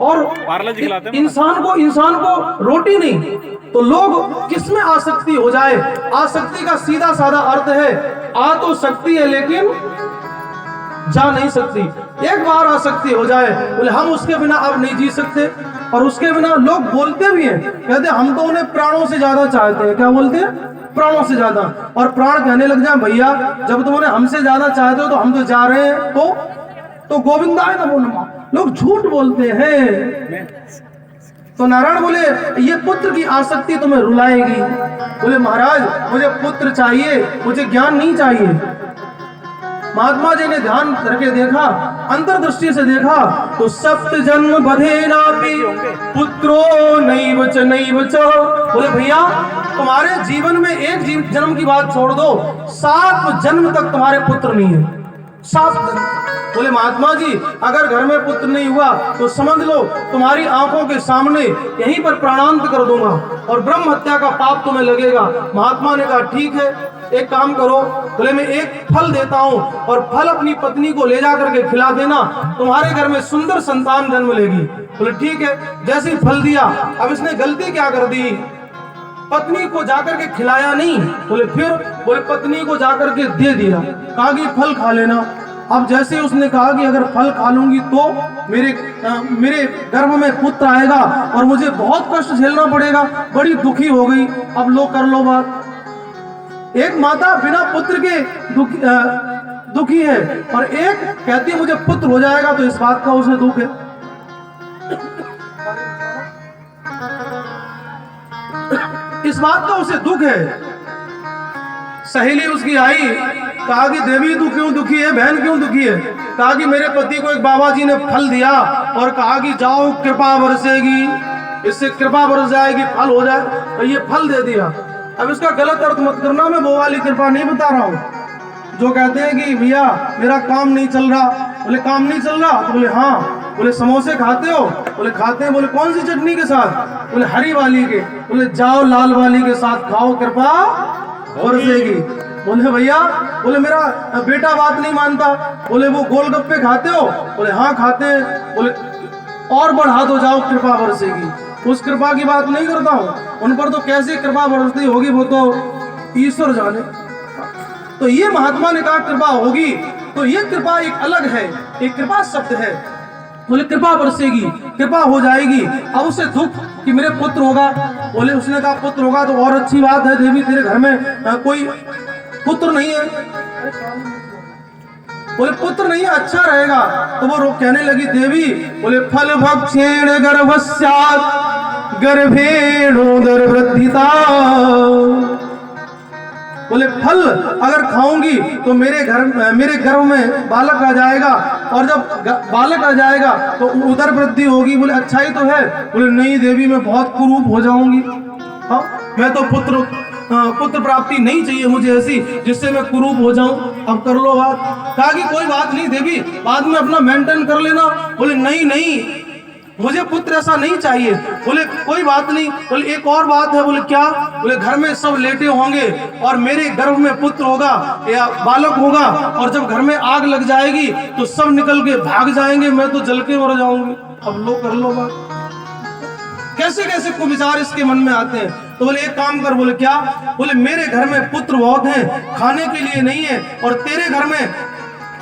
और इंसान को रोटी नहीं, तो लोग किसमें आसक्ति हो जाए। आसक्ति का सीधा साधा अर्थ है, आ तो सकती है लेकिन जा नहीं सकती। एक बार आसक्ति हो जाए, बोले हम उसके बिना अब नहीं जी सकते, और उसके बिना लोग बोलते भी हैं, कहते हम तो उन्हें प्राणों से ज्यादा चाहते हैं। क्या बोलते हैं? प्राणों से ज्यादा। और प्राण कहने लग जाए भैया जब तुम उन्हें हमसे ज्यादा चाहते हो तो हम तो जा रहे हैं, तो गोविंदाय नमो नमः। लोग झूठ बोलते हैं। तो नारायण बोले ये पुत्र की आसक्ति तुम्हें रुलाएगी। बोले महाराज मुझे पुत्र चाहिए, मुझे ज्ञान नहीं चाहिए। महात्मा जी ने ध्यान करके देखा, अंतर्दृष्टि से देखा, तो सप्त जन्म बधेनापि पुत्रो नैव च नैव च। बोले भैया तुम्हारे जीवन में एक जन्म की बात छोड़ दो, 7 जन्म तक तुम्हारे पुत्र नहीं है। 7 जन्म। बोले महात्मा जी अगर घर में पुत्र नहीं हुआ तो समझ लो तुम्हारी आंखों के सामने यहीं पर प्राणांत कर दूंगा और ब्रह्म हत्या का पाप तुम्हें लगेगा। महात्मा ने कहा ठीक है, एक काम करो। बोले मैं एक फल देता हूँ और फल अपनी पत्नी को ले जा करके खिला देना, तुम्हारे घर में सुंदर संतान जन्म लेगी। बोले ठीक है। जैसे ही फल दिया, अब इसने गलती क्या कर दी, पत्नी को जाकर के खिलाया नहीं। बोले फिर? बोले पत्नी को जाकर के दे दिया, कहा कि फल खा लेना। अब जैसे उसने कहा कि अगर फल खा लूंगी तो मेरे गर्भ में पुत्र आएगा और मुझे बहुत कष्ट झेलना पड़ेगा, बड़ी दुखी हो गई। अब लो कर लो बात। एक माता बिना पुत्र के दुखी है और एक कहती है मुझे पुत्र हो जाएगा, तो इस बात का उसे दुख है। इस बात का उसे दुख है। सहेली उसकी आई, कहा कि देवी तू क्यों दुखी है, बहन क्यों दुखी है? कहा कि मेरे पति को एक बाबा जी ने फल दिया और कहा कि जाओ कृपा बरसेगी, इससे कृपा बरस जाएगी, फल हो जाए, तो ये फल दे दिया। अब इसका गलत अर्थ मत करना, मैं वो वाली कृपा नहीं बता रहा हूँ जो कहते हैं कि भैया मेरा काम नहीं चल रहा। बोले काम नहीं चल रहा? तो बोले हाँ। बोले समोसे खाते हो? बोले खाते हैं। बोले कौन सी चटनी के साथ? बोले हरी वाली के। बोले जाओ लाल वाली के साथ खाओ, कृपा बरसेगी। बोले भैया, बोले मेरा बेटा बात नहीं मानता। बोले वो गोलगप्पे खाते हो? बोले हाँ खाते हैं। बोले और बढ़ा दो, जाओ कृपा बरसेगी। उस कृपा की बात नहीं करता हूँ, उन पर तो कैसे कृपा बरसती होगी वो तो ईश्वर जाने। तो ये महात्मा ने कहा कृपा होगी, तो ये कृपा एक अलग है, एक कृपा शब्द है। बोले कृपा बरसेगी, कृपा हो जाएगी। अब उसे दुख कि मेरे पुत्र होगा। बोले उसने कहा पुत्र होगा तो और अच्छी बात है, देवी तेरे घर में कोई पुत्र नहीं है। बोले पुत्र नहीं है, अच्छा रहेगा। तो वो कहने लगी देवी, बोले फल भक्षेण गर्भस्यात् गर्भेणोदर वृद्धिता। बोले फल अगर खाऊंगी तो मेरे गर्भ में बालक आ जाएगा, और जब बालक आ जाएगा तो उदर वृद्धि होगी। बोले अच्छा ही तो है। बोले नहीं देवी मैं बहुत कुरूप हो जाऊंगी। हाँ मैं तो पुत्र प्राप्ति नहीं चाहिए मुझे ऐसी जिससे मैं कुरूप हो जाऊं। अब कर लो बात। कहा कि कोई बात नहीं देवी, बाद में अपना मेंटेन कर लेना। बोले नहीं मुझे पुत्र ऐसा नहीं चाहिए। बोले कोई बात नहीं। बोले एक और बात है। बोले क्या? बोले घर में सब लेटे होंगे और मेरे गर्भ में पुत्र होगा या बालक होगा, और जब घर में आग लग जाएगी तो सब निकल के भाग जाएंगे, मैं तो जल के मर जाऊंगी। अब लो कर लो बात। कैसे कैसे को विचार इसके मन में आते हैं। तो बोले एक काम कर। बोले क्या? बोले मेरे घर में पुत्र बहुत हैं, खाने के लिए नहीं है, और तेरे घर में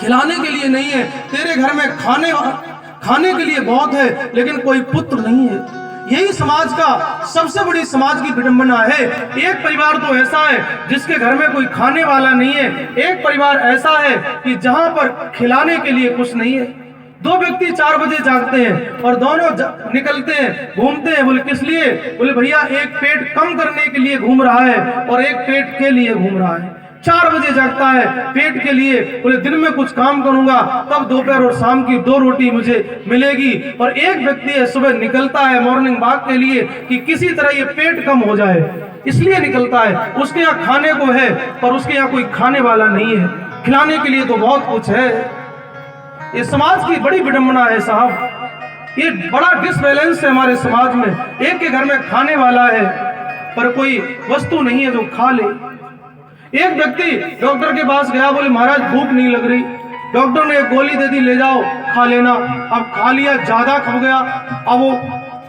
खिलाने के लिए नहीं है। तेरे घर में खाने के लिए बहुत है लेकिन कोई पुत्र नहीं है। यही समाज का सबसे बड़ी समाज की विडंबना है। एक परिवार तो ऐसा है जिसके घर में कोई खाने वाला नहीं है, एक परिवार ऐसा है कि जहां पर खिलाने के लिए कुछ नहीं है। दो व्यक्ति 4 बजे जागते हैं और दोनों निकलते हैं, घूमते हैं। बोले किस लिए? बोले भैया एक पेट कम करने के लिए घूम रहा है और एक पेट के लिए घूम रहा है। 4 बजे जागता है पेट के लिए। बोले दिन में कुछ काम करूंगा तब दोपहर और शाम की 2 रोटी मुझे मिलेगी। और एक व्यक्ति है सुबह निकलता है मॉर्निंग वॉक के लिए कि किसी तरह ये पेट कम हो जाए, इसलिए निकलता है। उसके यहाँ खाने को है पर उसके यहाँ कोई खाने वाला नहीं है। खिलाने के लिए तो बहुत कुछ है। ये समाज की बड़ी विडंबना है साहब। ये बड़ा डिसबैलेंस है हमारे समाज में। एक के घर में खाने वाला है पर कोई वस्तु नहीं है जो खा ले। एक व्यक्ति डॉक्टर के पास गया, बोले महाराज भूख नहीं लग रही। डॉक्टर ने एक गोली दे दी, ले जाओ खा लेना। अब खा लिया, ज्यादा खा गया, अब वो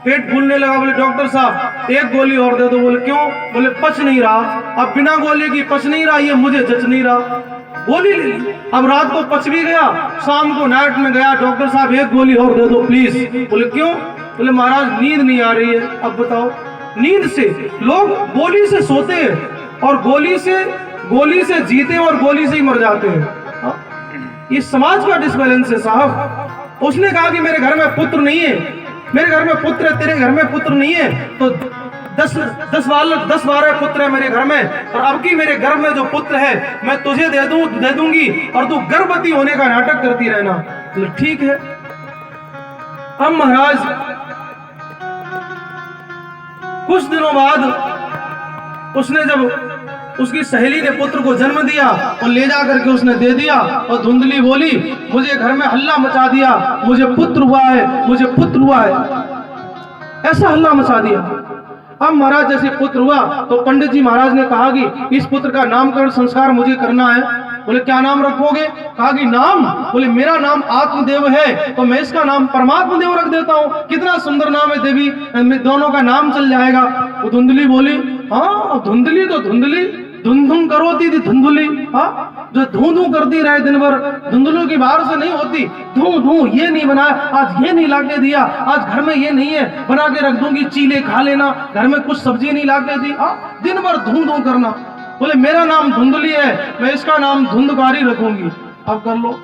पेट फूलने लगा। बोले डॉक्टर साहब एक गोली और दे दो। बोले क्यों? बोले पच नहीं रहा। अब बिना गोली की पच नहीं रहा, ये मुझे जच नहीं रहा, गोली ले ली। अब रात को पच भी गया, शाम को नाइट में गया, डॉक्टर साहब एक गोली और दे दो प्लीज। बोले क्यों? बोले महाराज नींद नहीं आ रही है। अब बताओ, नींद से लोग गोली से सोते हैं और गोली से जीते और गोली से ही मर जाते हैं। ये समाज का डिसबैलेंस है साहब। उसने कहा कि मेरे घर में पुत्र नहीं है, मेरे घर में पुत्र है, तेरे घर में पुत्र नहीं है, तो 10-12 पुत्र है मेरे घर में, और अब की मेरे घर में जो पुत्र है मैं तुझे दे दूंगी और तू गर्भवती होने का नाटक करती रहना। तो ठीक है। अब महाराज कुछ दिनों बाद उसने, जब उसकी सहेली ने पुत्र को जन्म दिया और ले जा करके उसने दे दिया, और धुंधली बोली मुझे घर में हल्ला मचा दिया, मुझे पुत्र हुआ है, मुझे पुत्र हुआ है, ऐसा हल्ला मचा दिया। अब महाराज जैसे पुत्र हुआ तो पंडित जी महाराज ने कहा कि इस पुत्र का नामकरण संस्कार मुझे करना है। बोले क्या नाम रखोगे? कहा कि नाम, बोले मेरा नाम आत्मदेव है तो मैं इसका नाम परमात्मा देव रख देता हूँ। कितना सुंदर नाम है देवी, दोनों का नाम चल जाएगा। वो धुंधली बोली हाँ, धुंधली तो धुंधली, धुंधुम करोती थी धुंधली, हाँ जो धू धू करती रहे दिन भर, धुंधलों की बाहर से नहीं होती, धू धू ये नहीं बनाया, आज ये नहीं लाके दिया, आज घर में ये नहीं है, बना के रख दूंगी, चीले खा लेना, घर में कुछ सब्जी नहीं लाके दी, दिन भर धू धू करना। बोले मेरा नाम धुंधली है, मैं इसका नाम धुंधकारी रखूंगी। अब कर लो।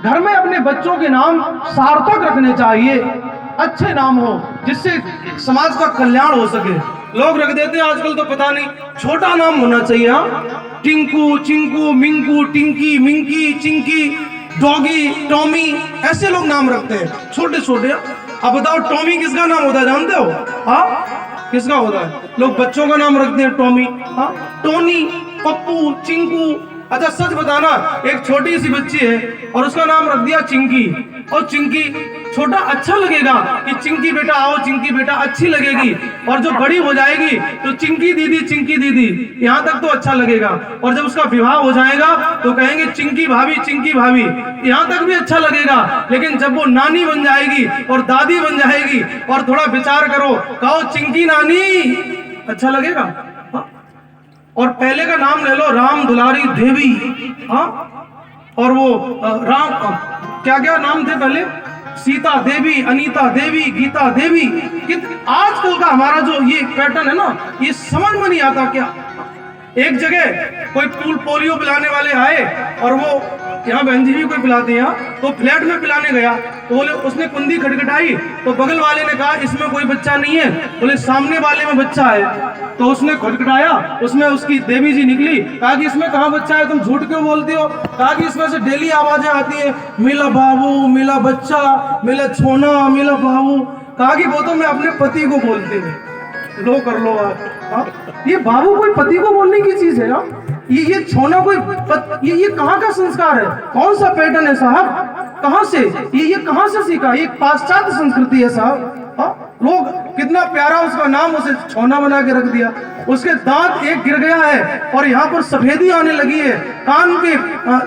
घर में अपने बच्चों के नाम सार्थक रखने चाहिए, अच्छे नाम हो जिससे समाज का कल्याण हो सके। लोग रख देते हैं आजकल तो पता नहीं, छोटा नाम होना चाहिए। हाँ, टिंकू, चिंकू, मिंकू, टिंकी, मिंकी, चिंकी, डॉगी, टॉमी, ऐसे लोग नाम रखते हैं छोटे छोटे। अब बताओ टॉमी किसका नाम होता है जानते हो? हाँ किसका होता है? लोग बच्चों का नाम रखते हैं टॉमी, हाँ टोनी, पप्पू, चिंकू। अच्छा सच बताना, एक छोटी सी बच्ची है और उसका नाम रख दिया चिंकी। और चिंकी छोटा अच्छा लगेगा कि चिंकी बेटा आओ, चिंकी बेटा अच्छी लगेगी। और जो बड़ी हो जाएगी तो चिंकी दीदी, चिंकी दीदी, यहाँ तक तो अच्छा लगेगा। और जब उसका विवाह हो जाएगा तो कहेंगे चिंकी भाभी, चिंकी भाभी, यहाँ तक भी अच्छा लगेगा। लेकिन जब वो नानी बन जाएगी और दादी बन जाएगी और थोड़ा विचार करो, कहो चिंकी नानी, अच्छा लगेगा? और पहले का नाम ले लो, राम दुलारी देवी, हाँ, और वो राम, क्या क्या नाम थे पहले, सीता देवी, अनीता देवी, गीता देवी। आजकल का हमारा जो ये पैटर्न है ना, ये समझ में नहीं आता। क्या एक जगह कोई पोलियो पिलाने वाले आए और वो यहाँ बहन जी भी कोई पिलाते हैं, तो फ्लैट में पिलाने गया तो बोले उसने कुंडी खटखटाई तो बगल वाले ने कहा इसमें कोई बच्चा नहीं है, बोले सामने वाले में बच्चा है। तो उसने खटखटाया, उसमें उसकी देवी जी निकली, कहा कि इसमें कहाँ बच्चा है, तुम झूठ क्यों बोलती हो? कहा कि इसमें से डेली आवाजें आती है, मिला बाबू, मिला बच्चा, मिला छोना, मिला बाबू। कहा कि वो तो मैं अपने पति को बोलती हूँ। लो कर लो आप, ये बाबू कोई पति को बोलने की चीज है? ये छोना कोई ये कहाँ का संस्कार है? कौन सा पैटर्न है साहब? कहाँ से ये कहाँ से सीखा? ये पाश्चात्य संस्कृति है साहब। लोग कितना प्यारा उसका नाम, उसे छोना बना के रख दिया। उसके दांत एक गिर गया है और यहाँ पर सफेदी आने लगी है, कान के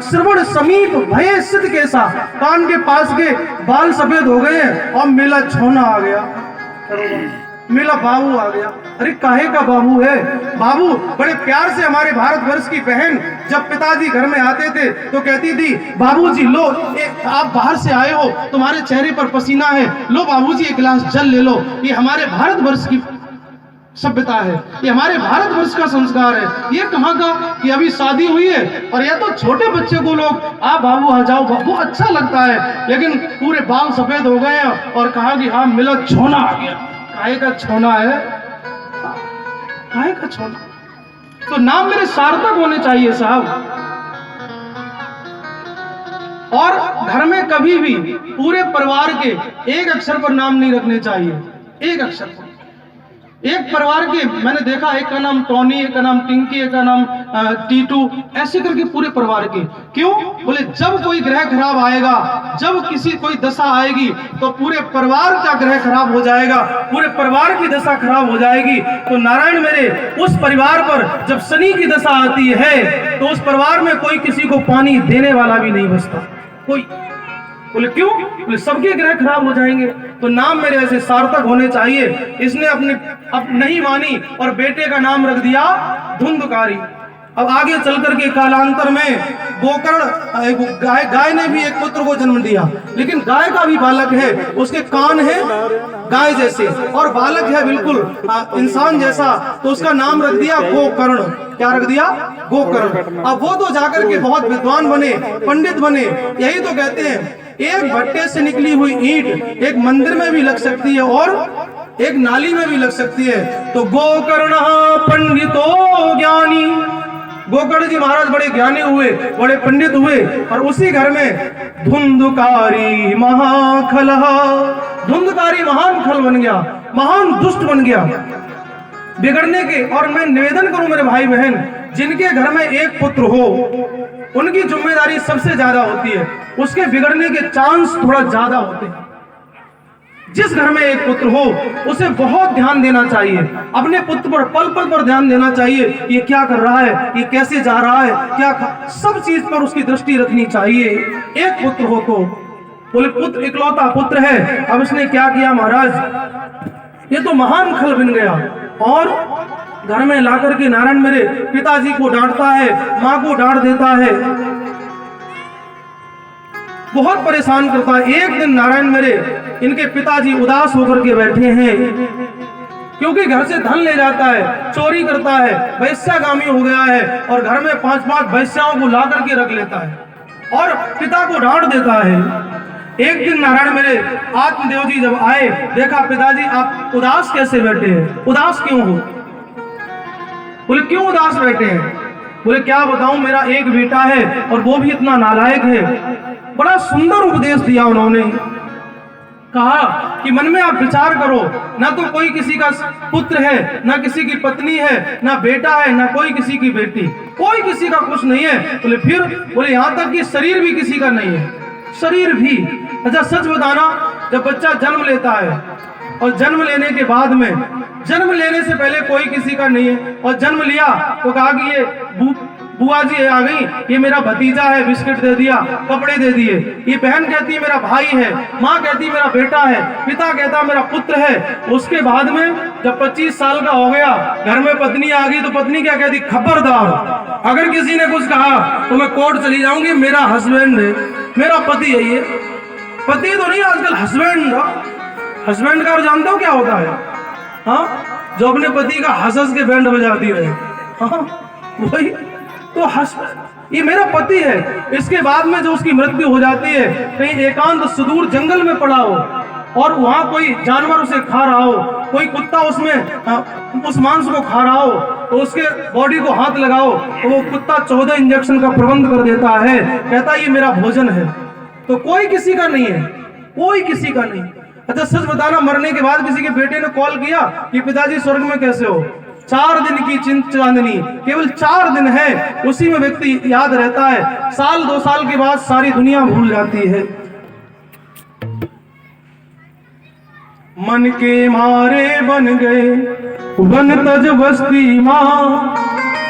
श्रवण समीप भय सिद्ध कैसा, कान के पास के बाल सफेद हो गए हैं और मेला छोना आ गया, मेरा बाबू आ गया। अरे काहे का बाबू है? बाबू बड़े प्यार से हमारे भारतवर्ष की बहन जब पिताजी घर में आते थे तो कहती थी बाबूजी लो, आप बाहर से आए हो, तुम्हारे चेहरे पर पसीना है, लो बाबूजी एक गिलास जल ले लो। ये हमारे भारतवर्ष की सभ्यता है, ये हमारे भारतवर्ष का संस्कार है। ये कहाँ का कि अभी शादी हुई है और या तो छोटे बच्चे को लोग आप बाबू आ जाओ, वो अच्छा लगता है, लेकिन पूरे बाल सफेद हो गए और कहा कि हाँ मिला छोना आ गया। काहे का छोना है? काहे का छोना? तो नाम मेरे सार्थक होने चाहिए साहब। और घर में कभी भी पूरे परिवार के एक अक्षर पर नाम नहीं रखने चाहिए, एक अक्षर पर। एक परिवार के मैंने देखा, एक का नाम टॉनी, एक का नाम टिंकी, एक का नाम टीटू, ऐसे करके पूरे परिवार के। क्यों? बोले जब कोई ग्रह खराब आएगा, जब किसी कोई दशा आएगी तो पूरे परिवार का ग्रह खराब हो जाएगा, पूरे परिवार की दशा खराब हो जाएगी। तो नारायण मेरे, उस परिवार पर जब शनि की दशा आती है तो उस परिवार में कोई किसी को पानी देने वाला भी नहीं बचता। कोई बोले क्यों? बोले सबके ग्रह खराब हो जाएंगे, तो नाम मेरे ऐसे सार्थक होने चाहिए। इसने अब नहीं मानी और बेटे का नाम रख दिया धुंधकारी। अब आगे चल करके कालांतर में गोकर्ण गाय ने भी एक पुत्र को जन्म दिया, लेकिन गाय का भी बालक है, उसके कान है गाय जैसे और बालक है बिल्कुल इंसान जैसा, तो उसका नाम रख दिया गोकर्ण। क्या रख दिया? गोकर्ण। अब वो तो जाकर के बहुत विद्वान बने, पंडित बने। यही तो कहते हैं एक भट्टे से निकली हुई ईंट एक मंदिर में भी लग सकती है और एक नाली में भी लग सकती है। तो गोकर्ण पंडितो ज्ञानी, गोकर्ण जी महाराज बड़े ज्ञानी हुए, बड़े पंडित हुए, और उसी घर में धुंधकारी महाखलहा, धुंधकारी महान खल बन गया, महान दुष्ट बन गया बिगड़ने के। और मैं निवेदन करूं मेरे भाई बहन, जिनके घर में एक पुत्र हो उनकी जिम्मेदारी सबसे ज्यादा होती है, उसके बिगड़ने के चांस थोड़ा ज्यादा होते हैं। जिस घर में एक पुत्र हो उसे बहुत ध्यान देना चाहिए, अपने पुत्र पर पल पल पर ध्यान देना चाहिए। ये क्या कर रहा है, ये कैसे जा रहा है, क्या सब चीज पर उसकी दृष्टि रखनी चाहिए। एक पुत्र हो तो बोले पुत्र इकलौता पुत्र है, अब इसने क्या किया महाराज, ये तो महान खल बन गया और घर में लाकर के नारायण मेरे पिताजी को डांटता है, माँ को डांट देता है, बहुत परेशान करता है। एक दिन नारायण मेरे इनके पिताजी उदास होकर के बैठे हैं, क्योंकि घर से धन ले जाता है, चोरी करता है, वैश्यागामी हो गया है और घर में 5-5 वैश्याओं को ला करके रख लेता है और पिता को डांट देता है। एक दिन नारायण मेरे आत्मदेव जी जब आए, देखा पिताजी आप उदास कैसे बैठे हैं, उदास क्यों हो? बोले क्यों उदास बैठे हैं? बोले क्या बताऊं, मेरा एक बेटा है और वो भी इतना नालायक है। बड़ा सुंदर उपदेश दिया उन्होंने, कहा कि मन में आप विचार करो, ना तो कोई किसी का पुत्र है, ना किसी की पत्नी है, ना बेटा है, ना कोई किसी की बेटी, कोई किसी का कुछ नहीं है। बोले फिर? बोले यहाँ तक कि शरीर भी किसी का नहीं है, शरीर भी। अच्छा सच बताना, जब बच्चा जन्म लेता है और जन्म लेने के बाद में, जन्म लेने से पहले कोई किसी का नहीं है और जन्म लिया तो कहा कि ये बुआ जी आ गई, ये मेरा भतीजा है, बिस्किट दे दिया, कपड़े दे दिए। ये बहन कहती है मेरा भाई है, माँ कहती है मेरा बेटा है, पिता कहता मेरा पुत्र है। उसके बाद में जब 25 साल का हो गया, घर में पत्नी आ गई तो पत्नी क्या कहती, खबरदार अगर किसी ने कुछ कहा तो मैं कोर्ट चली जाऊंगी, मेरा हस्बैंड है, मेरा पति है। ये पति तो नहीं, आजकल हस्बैंड हस्बैंड का जानते हो क्या होता है? हाँ, जो अपने पति का हंस के बैंड बजाती है, हाँ वही तो हस्बैंड, ये मेरा पति है। इसके बाद में जो उसकी मृत्यु हो जाती है, कहीं एकांत सुदूर जंगल में पड़ा हो और वहां कोई जानवर उसे खा रहा हो, कोई कुत्ता उसमें उस मांस को खा रहा हो, तो उसके बॉडी को हाथ लगाओ तो वो कुत्ता 14 इंजेक्शन का प्रबंध कर देता है, कहता ये मेरा भोजन है। तो कोई किसी का नहीं है, कोई किसी का नहीं। अच्छा सच बताना, मरने के बाद किसी के बेटे ने कॉल किया कि पिताजी स्वर्ग में कैसे हो? 4 दिन की चांदनी, केवल 4 दिन है, उसी में व्यक्ति याद रहता है। साल 2 साल के बाद सारी दुनिया भूल जाती है। मन के मारे बन गए वन तज बस्ती माँ,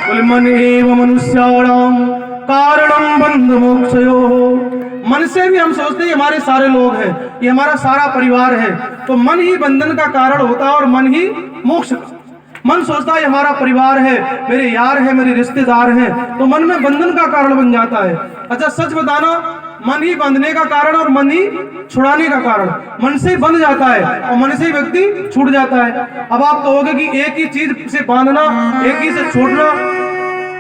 बोले मन एव मनुष्याणाम कारणम बंध मोक्षयो। मन से भी हम सोचते हैं हमारे सारे लोग हैं, ये हमारा सारा परिवार है, तो मन ही बंधन का कारण होता है और मन ही मोक्ष का। मन सोचता है हमारा परिवार है, मेरे यार है, मेरे रिश्तेदार हैं, तो मन में बंधन का कारण बन जाता है। अच्छा सच बताना, मन ही बंधने का कारण और मन ही छुड़ाने का कारण। मन से ही बंध जाता है और मन से ही व्यक्ति छूट जाता है। अब आप कहोगे कि एक ही चीज से बांधना, एक ही से छोड़ना,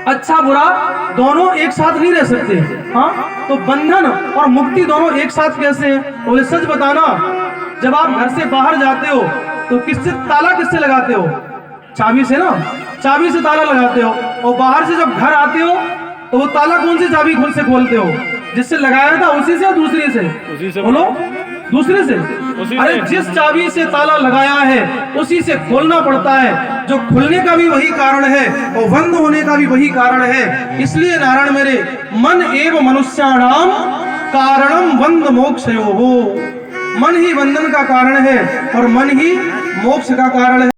अच्छा बुरा दोनों एक साथ नहीं रह सकते। हाँ, तो बंधन और मुक्ति दोनों एक साथ कैसे हैं? बोले सच बताना, जब आप घर से बाहर जाते हो तो किससे ताला किससे लगाते हो? चाबी से ना, चाबी से ताला लगाते हो। और बाहर से जब घर आते हो तो वो ताला कौन सी चाबी खुद से खोलते हो? जिससे लगाया था उसी से या दूसरी से? उसी से। बोलो दूसरे से। अरे जिस चाबी से ताला लगाया है उसी से खोलना पड़ता है। जो खुलने का भी वही कारण है और बंद होने का भी वही कारण है। इसलिए नारायण मेरे, मन एव मनुष्याणाम कारणम बंध मोक्षयो हो। मन ही बंधन का कारण है और मन ही मोक्ष का कारण है।